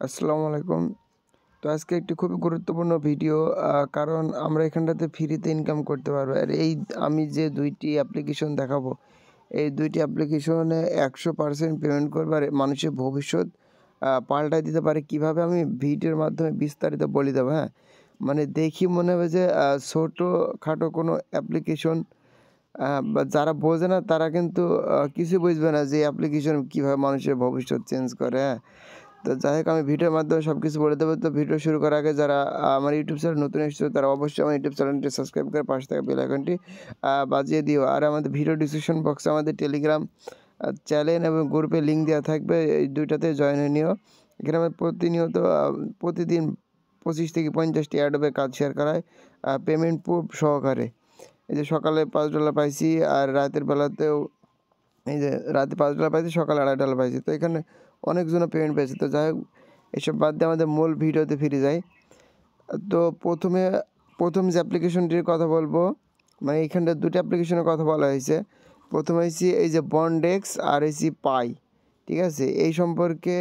আসসালামু আলাইকুম। তো আজকে একটি খুবই গুরুত্বপূর্ণ ভিডিও, কারণ আমরা এখানটাতে ফ্রিতে ইনকাম করতে পারবো। আর আমি যে ২টি অ্যাপ্লিকেশন দেখাবো, এই ২টি অ্যাপ্লিকেশনে ১০০% পেমেন্ট করবে আর মানুষের ভবিষ্যৎ পাল্টায় দিতে পারে। কীভাবে আমি ভিডিওর মাধ্যমে বিস্তারিত বলে দেবো, হ্যাঁ? মানে দেখি মনে হবে যে ছোটোখাটো কোনো অ্যাপ্লিকেশন, বা যারা বোঝে না তারা কিন্তু কিছুই বুঝবে না যে অ্যাপ্লিকেশন কীভাবে মানুষের ভবিষ্যৎ চেঞ্জ করে, হ্যাঁ? তো যাই হোক, আমি ভিডিওর মাধ্যমে সব কিছু বলে দেবো। তো ভিডিও শুরু করার আগে যারা আমার ইউটিউব চ্যানেল নতুন এসেছে তারা অবশ্যই আমার ইউটিউব চ্যানেলটি সাবস্ক্রাইব করে পাশে থাকা বেল আইকনটি বাজিয়ে দিও। আর আমাদের ভিডিও ডিসক্রিপশন বক্সে আমাদের টেলিগ্রাম চ্যানেল এবং গ্রুপে লিঙ্ক দেওয়া থাকবে, এই দুইটাতে জয়েন হয়ে নিও। এখানে আমরা প্রতিনিয়ত প্রতিদিন 25 থেকে 50টি অ্যাডোবের কাজ শেয়ার করায় পেমেন্ট প্রুফ সহকারে। এই যে সকালে $5 পাইছি, আর রাতের বেলাতেও এই যে রাতে $5 পাইছি, সকালে $2.5 পাইছি। তো এখানে অনেকজনে পেমেন্ট পেয়েছে। তো যাই হোক, এসব বাদ দিয়ে আমাদের মূল ভিডিওতে ফিরে যাই। তো প্রথম যে অ্যাপ্লিকেশনটির কথা বলবো, মানে এইখানটা দুটো অ্যাপ্লিকেশনের কথা বলা হয়েছে। প্রথম হয়েছি এই যে বন্ডেক্স আর হয়েছি পাই, ঠিক আছে? এই সম্পর্কে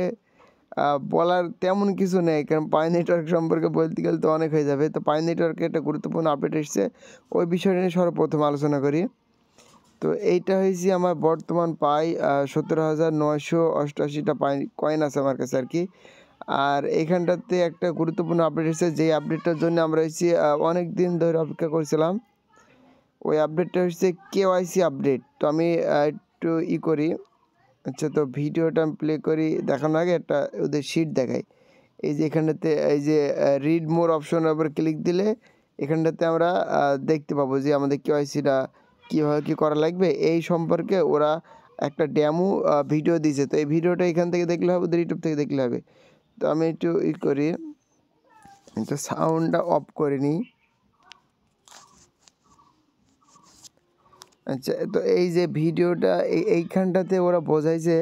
বলার তেমন কিছু নেই, কারণ পাই নেটওয়ার্ক সম্পর্কে বলতে গেলে তো অনেক হয়ে যাবে। তো পাই নেটওয়ার্কে একটা গুরুত্বপূর্ণ আপডেট এসেছে, ওই বিষয়টা নিয়ে সর্বপ্রথম আলোচনা করি। তো এইটা হয়েছে আমার বর্তমান পাই 17,988টা কয়েন আছে আমার কাছে আর কি। আর এইখানটাতে একটা গুরুত্বপূর্ণ আপডেট এসেছে, যেই আপডেটটার জন্য আমরা হচ্ছে অনেক দিন ধরে অপেক্ষা করছিলাম। ওই আপডেটটা হচ্ছে KYC আপডেট। তো আমি একটু করি। আচ্ছা, তো ভিডিওটা আমি প্লে করি দেখানোর আগে একটা ওদের শিট দেখাই। এই যে এখানটাতে এই যে রিড মোর অপশনের উপর ক্লিক দিলে এখানটাতে আমরা দেখতে পাবো যে আমাদের KYCটা কীভাবে কী করা লাগবে এই সম্পর্কে ওরা একটা ডেমো ভিডিও দিয়েছে। তো এই ভিডিওটা এখান থেকে দেখলে হবে, ওদের ইউটিউব থেকে দেখলে হবে। তো আমি একটু করি, তো সাউন্ডটা অফ করে নিই। আচ্ছা, তো এই যে ভিডিওটা এইখানটাতে ওরা বোঝাইছে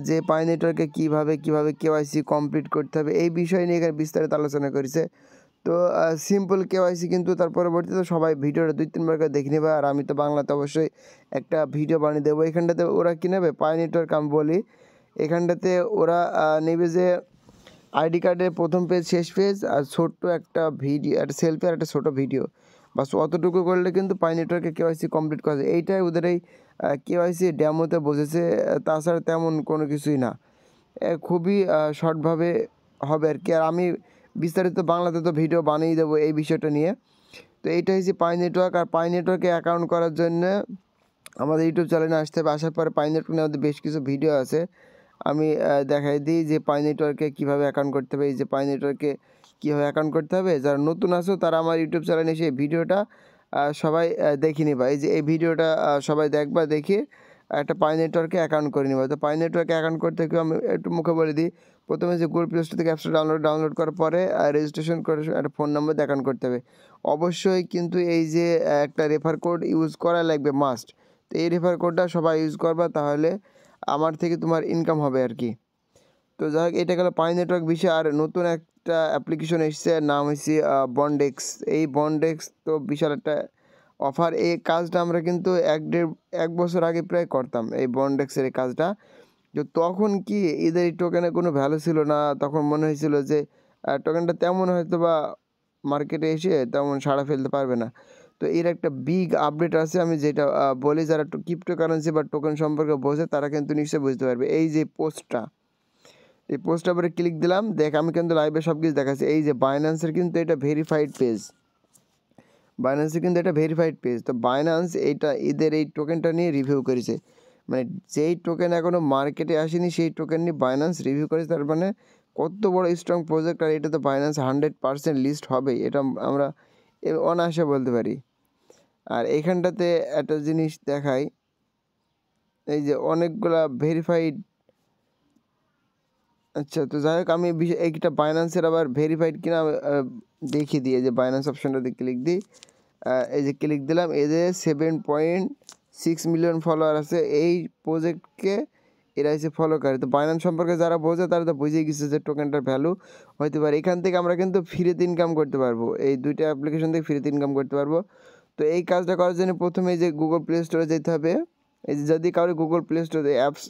যে পাই নেটওয়ার্কে কীভাবে KYC কমপ্লিট করতে হবে এই বিষয় নিয়ে এখানে বিস্তারিত আলোচনা করেছে। তো সিম্পল KYC, কিন্তু তার পরবর্তীতে সবাই ভিডিওটা 2-3 বার করে দেখে নেবে। আর আমি তো বাংলাতে অবশ্যই একটা ভিডিও বানিয়ে দেবো। এখানটাতে ওরা কী নেবে, পাই নেটওয়ার্ক আমি বলি, এখানটাতে ওরা নেবে যে আইডি কার্ডের প্রথম পেজ, শেষ পেজ, আর ছোট্ট একটা ভিডিও, একটা সেলফি আর একটা ছোটো ভিডিও, বাস অতটুকু করলে কিন্তু পাই নেটওয়ার্কে KYC কমপ্লিট করা যায়। এইটাই ওদের এই KYC ডেমোতে বোঝেছে, তাছাড়া তেমন কোনো কিছুই না। খুবই শর্টভাবে হবে আর কি। আর আমি বিস্তারিত বাংলাতে তো ভিডিও বানিয়ে দেবো এই বিষয়টা নিয়ে। তো এইটা হচ্ছে পাই নেটওয়ার্ক। আর পাই নেটওয়ার্কে অ্যাকাউন্ট করার জন্য আমাদের ইউটিউব চ্যানেলে আসতে হবে। আসার পরে পাই নেটওয়ার্ক নিয়ে আমাদের বেশ কিছু ভিডিও আছে, আমি দেখাই দিই যে পাই নেটওয়ার্কে কীভাবে অ্যাকাউন্ট করতে হবে। এই যে পাই নেটওয়ার্কে কীভাবে অ্যাকাউন্ট করতে হবে, যারা নতুন আছো তারা আমার ইউটিউব চ্যানেলে এসে এই ভিডিওটা সবাই দেখে নিবা। এই যে এই ভিডিওটা সবাই দেখবা, দেখে একটা পাই নেটওয়ার্কে অ্যাকাউন্ট করে নিবা। তো পাই নেটওয়ার্কে অ্যাকাউন্ট করতে গিয়ে আমি একটু মুখে বলে দিই। প্রথমে যে গুগল প্লে স্টোর থেকে অ্যাপসটা ডাউনলোড করার পরে রেজিস্ট্রেশন করে একটা ফোন নাম্বার দিয়ে অ্যাকাউন্ট করতে হবে অবশ্যই। কিন্তু এই যে একটা রেফার কোড ইউজ করা লাগবে মাস্ট। তো এই রেফার কোডটা সবাই ইউজ করবা, তাহলে আমার থেকে তোমার ইনকাম হবে আর কি। তো যাই হোক, এটা গেল পাই নেটওয়ার্ক বিষয়। আর নতুন একটা অ্যাপ্লিকেশন এসছে, নাম হচ্ছে বন্ডেক্স। এই বন্ডেক্স তো বিশাল একটা অফার। এই কাজটা আমরা কিন্তু 1 বছর আগে প্রায় করতাম, এই বন্ডেক্সের এই কাজটা। তো তখন কি এদের এই টোকেনের কোনো ভ্যালু ছিল না, তখন মনে হয়েছিল যে টোকেনটা তেমন হয়তো বা মার্কেটে এসে তেমন সাড়া ফেলতে পারবে না। তো এর একটা বিগ আপডেট আছে, আমি যেটা বলি, যারা ক্রিপ্টোকারেন্সি বা টোকেন সম্পর্কে বোঝে তারা কিন্তু নিশ্চয়ই বুঝতে পারবে। এই যে পোস্টটা, এই পোস্টটার উপরে ক্লিক দিলাম, দেখ আমি কিন্তু লাইভে সব কিছু দেখাচ্ছি। এই যে বাইন্যান্সের কিন্তু এটা ভেরিফাইড পেজ, বাইন্যান্সের কিন্তু এটা ভেরিফাইড পেজ। তো বাইন্যান্স এইটা এদের এই টোকেনটা নিয়ে রিভিউ করেছে, মানে যেই টোকেন এখনও মার্কেটে আসেনি সেই টোকেন নিয়ে বাইন্যান্স রিভিউ করেছে। তার মানে কত বড় স্ট্রং প্রজেক্ট। আর এটা তো বাইন্যান্স 100% লিস্ট হবেই, এটা আমরা অনায়াসে বলতে পারি। আর এইখানটাতে একটা জিনিস দেখাই, এই যে অনেকগুলা ভেরিফাইড। আচ্ছা, তো যাই হোক, আমি এইটা বাইন্যান্সের আবার ভেরিফাইড কিনা দেখিয়ে দিই। এই যে বাইন্যান্স অপশানটাতে ক্লিক দিই, এই যে ক্লিক দিলাম, এদের 7.6 মিলিয়ন ফলোয়ার আছে। এই প্রজেক্টকে এরা এসে ফলো করে। তো বাইন্যান্স সম্পর্কে যারা বোঝে তারা তো বুঝেই গেছে যে টোকেনটার ভ্যালু হতে পারে। এখান থেকে আমরা কিন্তু ফ্রিতে ইনকাম করতে পারবো, এই দুইটা অ্যাপ্লিকেশন থেকে ফ্রিতে ইনকাম করতে পারবো। তো এই কাজটা করার জন্য প্রথমে এই যে গুগল প্লে স্টোরে যেতে হবে। এই যে যদি কারো গুগল প্লে স্টোরে অ্যাপস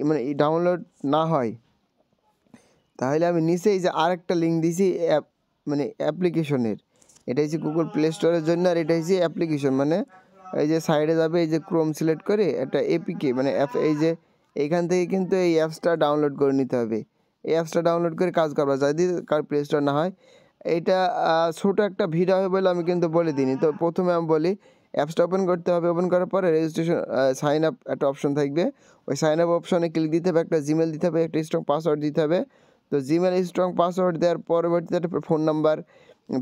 মানে ডাউনলোড না হয়, তাহলে আমি নিচে এই যে আরেকটা লিঙ্ক দিছি মানে অ্যাপ্লিকেশনের, এটা হচ্ছে গুগল প্লে স্টোরের জন্য, আর এটা হচ্ছে অ্যাপ্লিকেশন। মানে এই যে সাইডে যাবে, এই যে ক্রোম সিলেক্ট করে একটা এপিকে মানে অ্যাপ, এই যে এইখান থেকে কিন্তু এই অ্যাপসটা ডাউনলোড করে নিতে হবে। এই অ্যাপসটা ডাউনলোড করে কাজ করবা, যদি কার প্লে স্টোর না হয়। এইটা ছোটো একটা ভিডিও হবে বলে আমি কিন্তু বলে দিইনি। তো প্রথমে আমি বলি, অ্যাপসটা ওপেন করতে হবে। ওপেন করার পরে রেজিস্ট্রেশন সাইন আপ একটা অপশন থাকবে, ওই সাইন আপ অপশনে ক্লিক দিতে হবে, একটা জিমেল দিতে হবে, একটা স্ট্রং পাসওয়ার্ড দিতে হবে। তো জিমেল স্ট্রং পাসওয়ার্ড দেওয়ার পরবর্তীতে একটা ফোন নাম্বার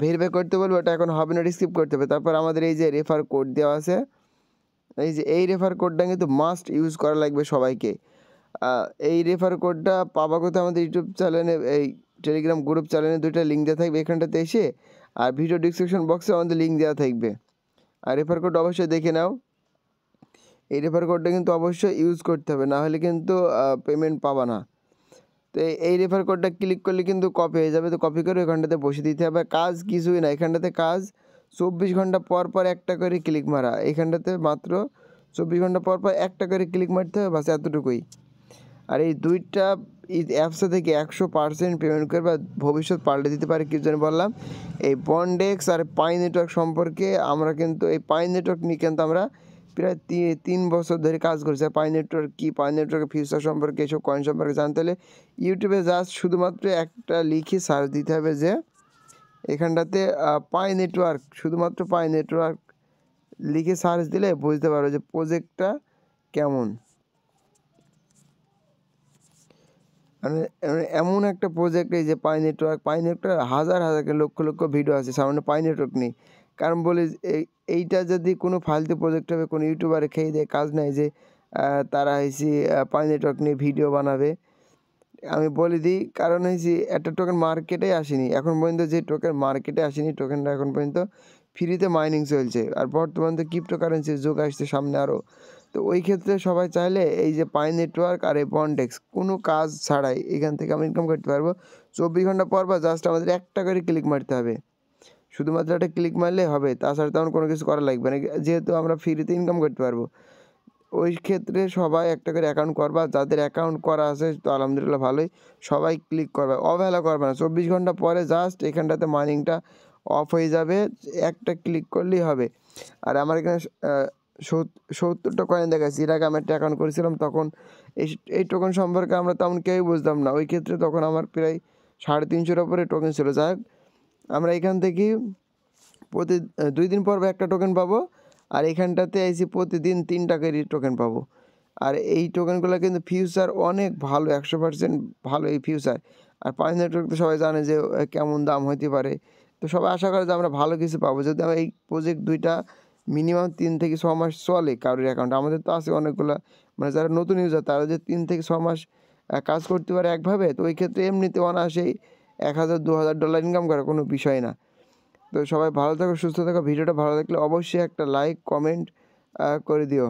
ভেরিফাই করতে বলবো, ওটা এখন হবে না, রিসিভ করতে হবে। তারপর আমাদের এই যে রেফার কোড দেওয়া আছে, এই যে এই রেফার কোডটা কিন্তু মাস্ট ইউজ করা লাগবে সবাইকে। এই রেফার কোডটা পাবা কোথায়? আমাদের ইউটিউব চ্যানেলে, এই টেলিগ্রাম গ্রুপ চ্যানেলে দুইটা লিঙ্ক দেওয়া থাকবে, এখানটাতে এসে আর ভিডিও ডিসক্রিপশন বক্সে আমাদের লিঙ্ক দেওয়া থাকবে। আর রেফার কোড অবশ্যই দেখে নাও। এই রেফার কোডটা কিন্তু অবশ্যই ইউজ করতে হবে, না হলে কিন্তু পেমেন্ট পাবা না। তো এই রেফার কোডটা ক্লিক করলে কিন্তু কপি হয়ে যাবে। তো কপি করে ওইখানটাতে বসে দিতে হবে। কাজ কিছুই না, এখানটাতে কাজ 24 ঘন্টা পর পর একটা করে ক্লিক মারা। এখানটাতে মাত্র 24 ঘন্টা পর পর একটা করে ক্লিক মারতে হবে, বাস এতটুকুই। আর এই দুইটা অ্যাপসে থেকে 100% পেমেন্ট করে বা ভবিষ্যৎ পাল্টে দিতে পারে। কি জন্য বললাম, এই বন্ডেক্স আর পাই নেটওয়ার্ক সম্পর্কে আমরা কিন্তু এই পাই নেটওয়ার্ক নিয়ে কিন্তু আমরা প্রায় 3 বছর ধরে কাজ করছি। আর পাই নেটওয়ার্ক কী, পাই নেটওয়ার্কের ফিউচার সম্পর্কে, এসব কয়েন সম্পর্কে জানতে হলে ইউটিউবে জাস্ট শুধুমাত্র একটা লিখে সার্চ দিতে হবে যে এখানটাতে পাই নেটওয়ার্ক, শুধুমাত্র পাই নেটওয়ার্ক লিখে সার্চ দিলে বুঝতে পারো যে প্রজেক্টটা কেমন। মানে এমন একটা প্রজেক্ট, এই যে পাই নেটওয়ার্ক, পাই নেটওয়ার্ক হাজার হাজার লক্ষ লক্ষ ভিডিও আছে, সামনে পাই নেটওয়ার্ক নেই। কারণ বলি এইটা যদি কোনো ফালতু প্রজেক্ট হবে, কোনো ইউটিউবারে খেয়ে দেয়, কাজ নাই যে তারা হয়েছে পাই নেটওয়ার্ক নিয়ে ভিডিও বানাবে। আমি বলে দিই, কারণ হয়েছে একটা টোকেন মার্কেটে আসেনি এখন পর্যন্ত, যে টোকেন মার্কেটে আসেনি টোকেনটা এখন পর্যন্ত ফ্রিতে মাইনিং চলছে। আর বর্তমানে তো ক্রিপ্টোকারেন্সির যুগ আসছে সামনে আরও। তো ওই ক্ষেত্রে সবাই চাইলে এই যে পাই নেটওয়ার্ক আর এই বন্ডেক্স কোনো কাজ ছাড়াই এখান থেকে আমি ইনকাম করতে পারবো। 24 ঘন্টা পর বা জাস্ট আমাদের একটা করে ক্লিক মারতে হবে, শুধুমাত্র একটা ক্লিক মারলে হবে, তাছাড়া তেমন কোনো কিছু করা লাগবে না, যেহেতু আমরা ফ্রিতে ইনকাম করতে পারবো। ওই ক্ষেত্রে সবাই একটা করে অ্যাকাউন্ট করবা, যাদের অ্যাকাউন্ট করা আছে তো আলহামদুলিল্লাহ ভালোই, সবাই ক্লিক করবে, অবহেলা করবে না। 24 ঘন্টা পরে জাস্ট এখানটাতে মাইনিংটা অফ হয়ে যাবে, একটা ক্লিক করলেই হবে। আর আমার এখানে 70টা কয়েন দেখাচ্ছি। এর আগে আমি একটা অ্যাকাউন্ট করেছিলাম, তখন এই টোকেন সম্পর্কে আমরা তেমন কেউই বুঝতাম না। ওই ক্ষেত্রে তখন আমার প্রায় 350-এর ওপরে টোকেন ছিল। যাই হোক, আমরা এখান থেকেই প্রতি 2 দিন পর একটা টোকেন পাবো, আর এখানটাতে এসে প্রতিদিন 3টা করে টোকেন পাবো। আর এই টোকেনগুলো কিন্তু ফিউচার অনেক ভালো, 100% ভালো এই ফিউচার। আর পাই নেটওয়ার্ক তো সবাই জানে যে কেমন দাম হতে পারে। তো সবাই আশা করে যে আমরা ভালো কিছু পাবো, যদি আমরা এই প্রজেক্ট দুইটা মিনিমাম 3 থেকে 6 মাস চলে কারোর অ্যাকাউন্ট। আমাদের তো আছে অনেকগুলো, মানে যারা নতুন ইউজার তারা যে 3 থেকে 6 মাস কাজ করতে পারে একভাবে, তো ওই ক্ষেত্রে এমনিতে অনায়াসেই $1000-2000 ইনকাম করা কোনো বিষয় না। তো সবাই ভালো থাকো, সুস্থ থাকো। ভিডিওটা ভালো লাগলে অবশ্যই একটা লাইক কমেন্ট করে দিও।